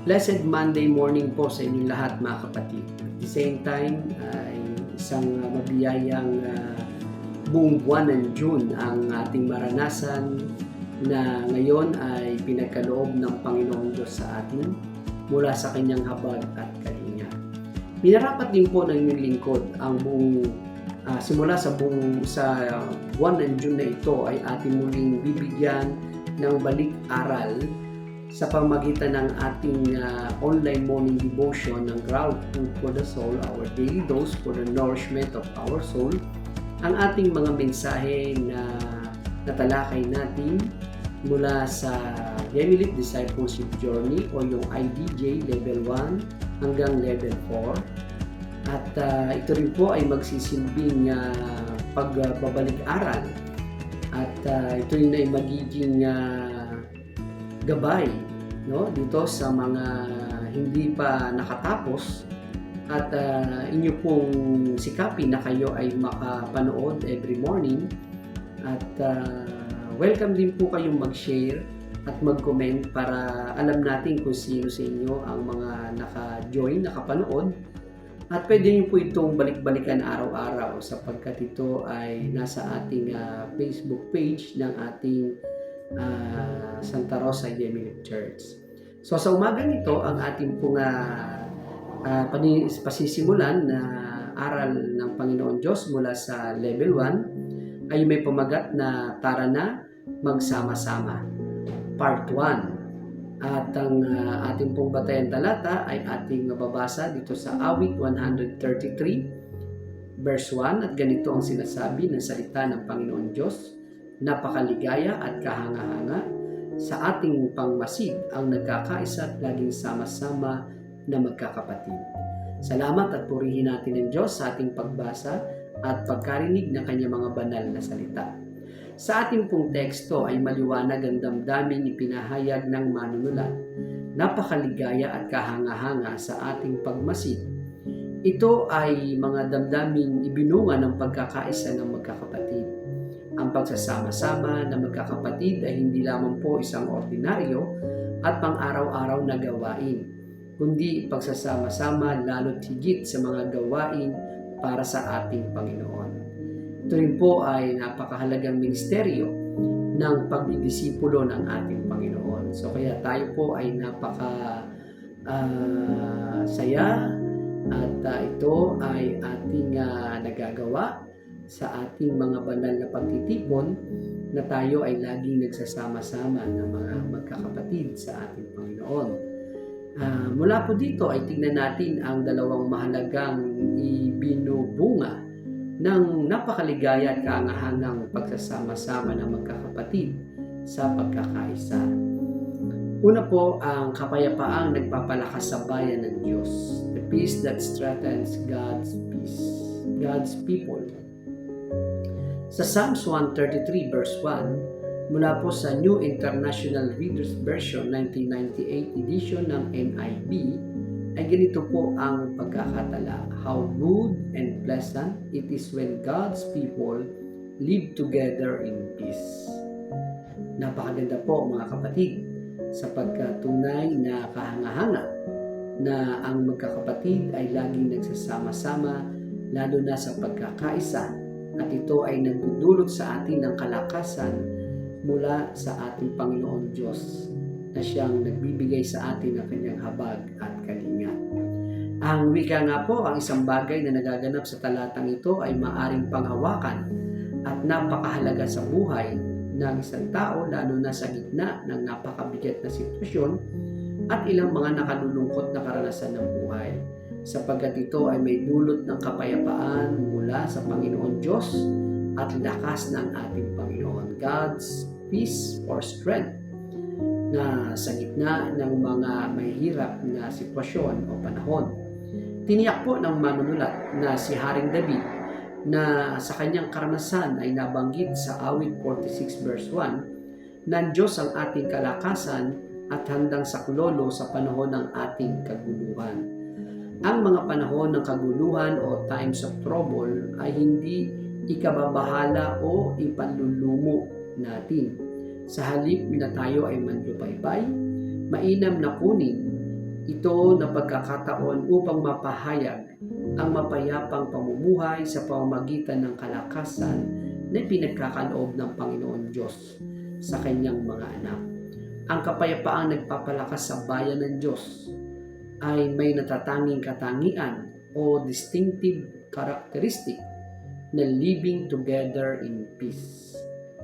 Blessed Monday morning po sa inyong lahat mga kapatid. At the same time ay isang mabiyayang buong buwan ng June ang ating maranasan na ngayon ay pinagkaloob ng Panginoong Diyos sa atin mula sa kanyang habag at kalinga. Minarapat din po ng inyong lingkod ang buong simula sa buwan ng June na ito ay ating muling bibigyan ng balik-aral sa pamamagitan ng ating online morning devotion ng Ground Food for the Soul, our daily dose for the nourishment of our soul. Ang ating mga mensahe na natalakay natin mula sa Gemilit Discipleship Journey o yung IDJ Level 1 hanggang Level 4. At ito rin po ay magsisilbing pagbabalik-aral. At ito rin ay magiging gabay dito sa mga hindi pa nakatapos at inyo pong sikapin na kayo ay makapanood every morning at welcome din po kayong mag-share at mag-comment para alam natin kung sino sa inyo ang mga naka-join, nakapanood at pwede nyo po itong balik-balikan araw-araw sapagkat ito ay nasa ating Facebook page ng ating Santa Rosa Gemilit Church. So sa umagang ito, ang ating pong pasisimulan na aral ng Panginoon Diyos mula sa level 1 ay may pamagat na tara na magsama-sama, part 1. At ang ating pong batayan talata ay ating mababasa dito sa awit 133 verse 1, at ganito ang sinasabi ng salita ng Panginoon Diyos: napakaligaya at kahanga-hanga sa ating pangmasid ang nagkakaisa at laging sama-sama na magkakapatid. Salamat at purihin natin ang Diyos sa ating pagbasa at pagkarinig ng kanyang mga banal na salita. Sa ating pong teksto ay maliwanag ang damdaming ipinahayag ng manunulat. Napakaligaya at kahanga-hanga sa ating pagmasid. Ito ay mga damdaming ibinunga ng pagkakaisa ng magkakapatid. Ang pagsasama-sama ng magkakapatid ay hindi lamang po isang ordinaryo at pang-araw-araw na gawain, kundi pagsasama-sama lalo't higit sa mga gawain para sa ating Panginoon. Ito rin po ay napakahalagang ministeryo ng pagdidisipulo ng ating Panginoon. So kaya tayo po ay saya at ito ay ating nagagawa sa ating mga banal na pagtitipon na tayo ay laging nagsasama-sama ng mga magkakapatid sa ating Panginoon. Mula po dito ay tingnan natin ang dalawang mahalagang ibinubunga ng napakaligaya at kaangahangang pagsasama-sama ng magkakapatid sa pagkakaisa. Una po, ang kapayapaang nagpapalakas sa bayan ng Diyos. The peace that strengthens God's people. Sa Psalms 133 verse 1, mula po sa New International Reader's Version 1998 edition ng NIV, ay ganito po ang pagkakatala: how good and pleasant it is when God's people live together in peace. Napakaganda po mga kapatid, sapagkat tunay na kahanga-hanga na ang magkakapatid ay laging nagsasama-sama lalo na sa pagkakaisa, at ito ay nagdudulot sa atin ng kalakasan mula sa ating Panginoon Diyos na siyang nagbibigay sa atin ng kanyang habag at kalinga. Ang wika nga po, ang isang bagay na nagaganap sa talatang ito ay maaring panghawakan at napakahalaga sa buhay ng isang tao, lalo na sa gitna ng napakabigat na sitwasyon at ilang mga nakalulungkot na karanasan ng buhay, sapagkat ito ay may dulot ng kapayapaan mula sa Panginoon Diyos at lakas ng ating Panginoon. God's peace or strength na sa gitna ng mga mahihirap na sitwasyon o panahon. Tiniyak po ng manunulat na si Haring David na sa kanyang karanasan ay nabanggit sa awit 46 verse 1, na Diyos ang ating kalakasan at handang saklolo sa panahon ng ating kaguluhan. Ang mga panahon ng kaguluhan o times of trouble ay hindi ikababahala o ipanlulumo natin. Sa halip na tayo ay manlupaybay, mainam na kunin ito na pagkakataon upang mapahayag ang mapayapang pamumuhay sa pamamagitan ng kalakasan na pinagkakaloob ng Panginoon Diyos sa kanyang mga anak. Ang kapayapaang nagpapalakas sa bayan ng Diyos ay may natatanging katangian o distinctive characteristic na living together in peace.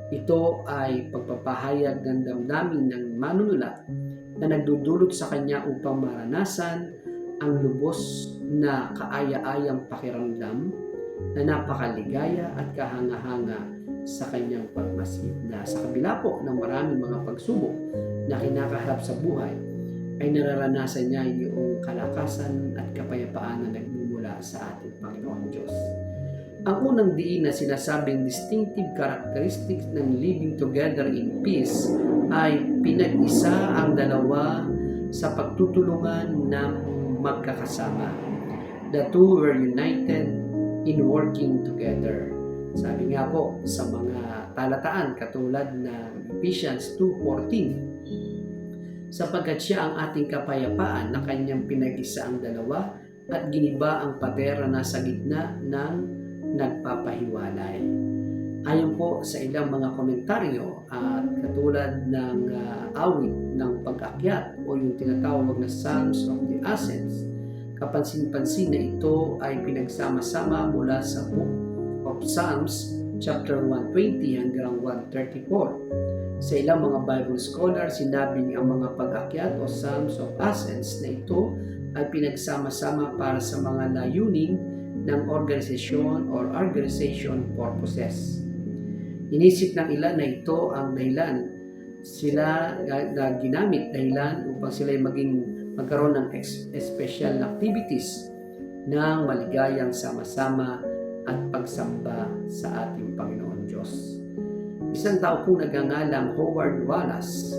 Ito ay pagpapahayag ng damdamin ng manunulat na nagdudulot sa kanya upang maranasan ang lubos na kaaya-ayang pakiramdam na napakaligaya at kahanga-hanga sa kanyang pagmasid, na sa kabila po ng maraming mga pagsubok na kinakaharap sa buhay ay nararanasan niya yung kalakasan at kapayapaan na nagmumula sa ating Panginoon Diyos. Ang unang diin na sinasabing distinctive characteristics ng living together in peace ay pinag-isa ang dalawa sa pagtutulungan ng magkakasama. The two were united in working together. Sabi nga po sa mga talataan katulad ng Ephesians 2:14, sapagkat siya ang ating kapayapaan na kanyang pinag-isa ang dalawa at giniba ang patera na sa gitna ng nagpapahiwalay. Ayon po sa ilang mga komentaryo at katulad ng awit ng pag-akyat o yung tinatawag na Psalms of the Ascents, kapansin-pansin na ito ay pinagsama-sama mula sa Book of Psalms chapter 120 hanggang 134. Sa ilang mga Bible scholars, sinabing ang mga pag-akyat o Psalms of Ascents na ito ay pinagsama-sama para sa mga layunin ng organization or organization purposes. Inisip ng ilan na ito ang dahilan sila na ginamit dahilan upang sila magkaroon ng special activities ng maligayang sama-sama at pagsamba sa ating Panginoon Diyos. Isang tao pong nagangalang Howard Wallace,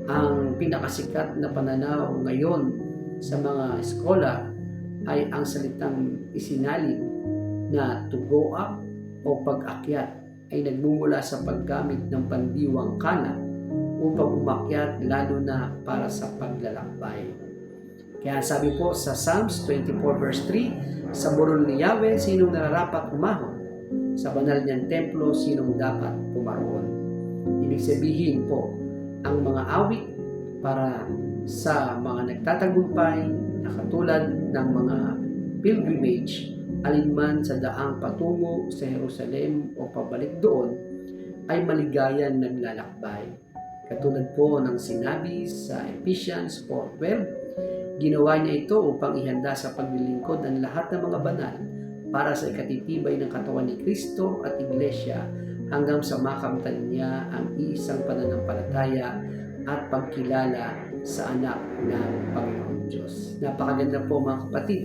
ang pinakasikat na pananaw ngayon sa mga eskola ay ang salitang isinalin na to go up o pag-akyat ay nagmumula sa paggamit ng pandiwang kana upang umakyat lalo na para sa paglalakbay. Kaya sabi po sa Psalms 24 verse 3, sa burol ni Yahweh, sinong nararapat umahon? Sa banal niyang templo, sinong dapat pumaroon? Ibig sabihin po, ang mga awit para sa mga nagtatagumpay na katulad ng mga pilgrimage, alinman sa daang patungo sa Jerusalem o pabalik doon, ay maligayang naglalakbay. Katulad po ng sinabi sa Ephesians 4:12, ginawa niya ito upang ihanda sa paglilingkod ang lahat ng mga banal para sa ikatitibay ng katawan ni Kristo at Iglesia hanggang sa makamtan niya ang isang pananampalataya at pagkilala sa anak ng Panginoon Diyos. Napakaganda po mga kapatid,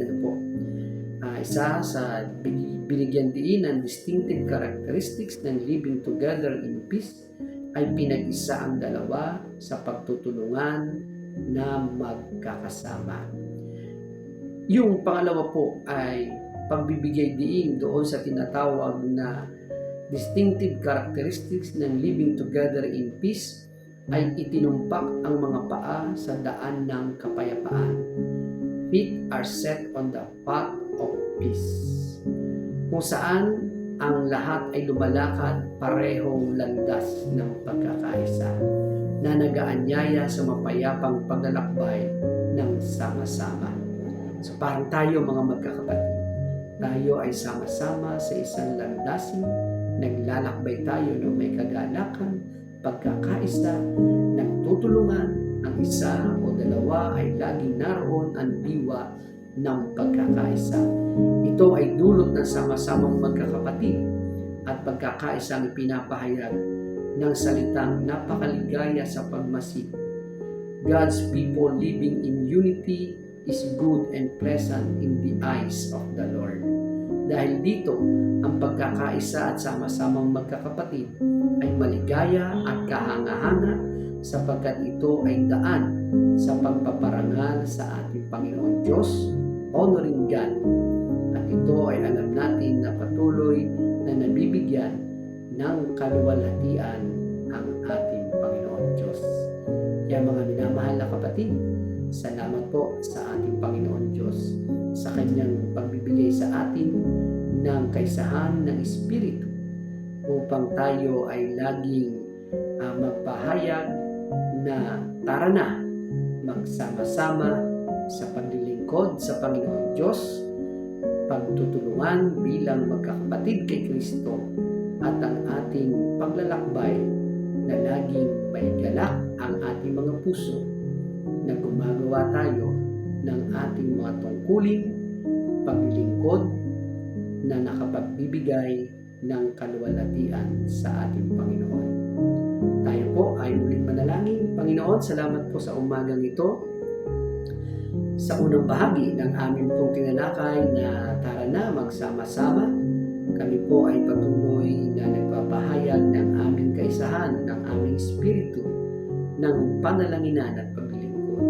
isa sa binigyan diin ng distinctive characteristics ng living together in peace ay pinag-isa ang dalawa sa pagtutulungan na magkakasama. Yung pangalawa po ay pagbibigay diin doon sa tinatawag na distinctive characteristics ng living together in peace ay itinumpak ang mga paa sa daan ng kapayapaan. Feet are set on the path of peace, kung saan ang lahat ay lumalakad parehong landas ng pagkakaisa na nagaanyaya sa mapayapang paglalakbay ng sama-sama. So parang tayo mga magkakapatid, tayo ay sama-sama sa isang landasin, naglalakbay tayo ng may kagalakan, pagkakaisa, nagtutulungan, ang isa o dalawa ay laging naroon ang diwa ng pagkakaisa. Ito ay dulot ng sama-samang magkakapatid at pagkakaisang pinapahayag ng salitang napakaligaya sa pagmasid. God's people living in unity is good and pleasant in the eyes of the Lord. Dahil dito, ang pagkakaisa at sama-samang magkakapatid ay maligaya at kahanga-hanga sapagkat ito ay daan sa pagpaparangal sa ating Panginoon Diyos, honoring God. At ito ay alam natin na patuloy na nabibigyan ng kaluwalhatian ang ating Panginoon Diyos. Kaya mga minamahal na kapatid, salamat po sa ating Panginoon Diyos sa kanyang pagbibigay sa atin ng kaisahan ng Espiritu upang tayo ay laging magpahayag na tara na magsama-sama sa paglilingkod sa Panginoon Diyos, pagtutulungan bilang magkakapatid kay Kristo at ang ating paglalakbay na laging may galak ang ating mga puso na gumagawa tayo ng ating mga tungkulin, paglilingkod na nakapagbibigay ng kaluwalhatian sa ating Panginoon. Tayo po ay muling manalangin. Panginoon, salamat po sa umagang ito. Sa unang bahagi ng aming pong tinalakay na tara na magsama-sama, kami po ay patuloy na nagpapahayag ng aming kaisahan, ng aming espiritu, ng panalanginan at paglilingkod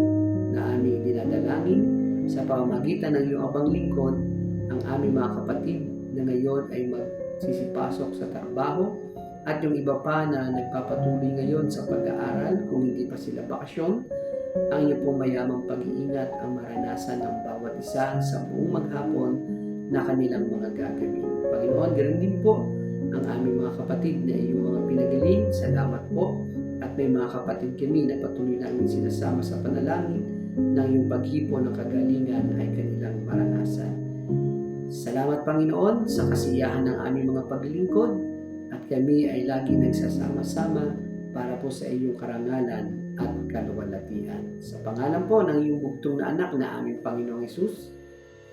na aming dinadalangin sa pamamagitan ng iyong abang lingkod, ang aming mga kapatid na ngayon ay magsisipasok sa trabaho at yung iba pa na nagpapatuloy ngayon sa pag-aaral kung hindi pa sila bakasyon, ang iyo pong mayamang pag-iingat ang maranasan ng bawat isa sa buong maghapon na kanilang mga gagawin. Panginoon, ganoon din po ang aming mga kapatid na iyong mga pinagaling. Salamat po. At may mga kapatid kami na patuloy namin sinasama sa panalangin na iyong paghipo ng kagalingan ay kanilang maranasan. Salamat Panginoon sa kasiyahan ng aming mga paglilingkod at kami ay lagi nagsasama-sama para po sa iyong karangalan at kaluwalhatian. Sa pangalan po ng iyong bugtong na anak na aming Panginoong Hesus.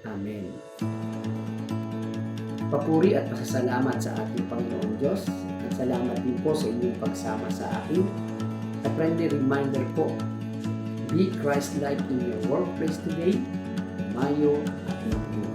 Amen. Papuri at pasasalamat sa ating Panginoong Diyos at salamat din po sa inyong pagsama sa akin. A friendly reminder po, be Christ-like in your workplace today. Mayo at Magyo.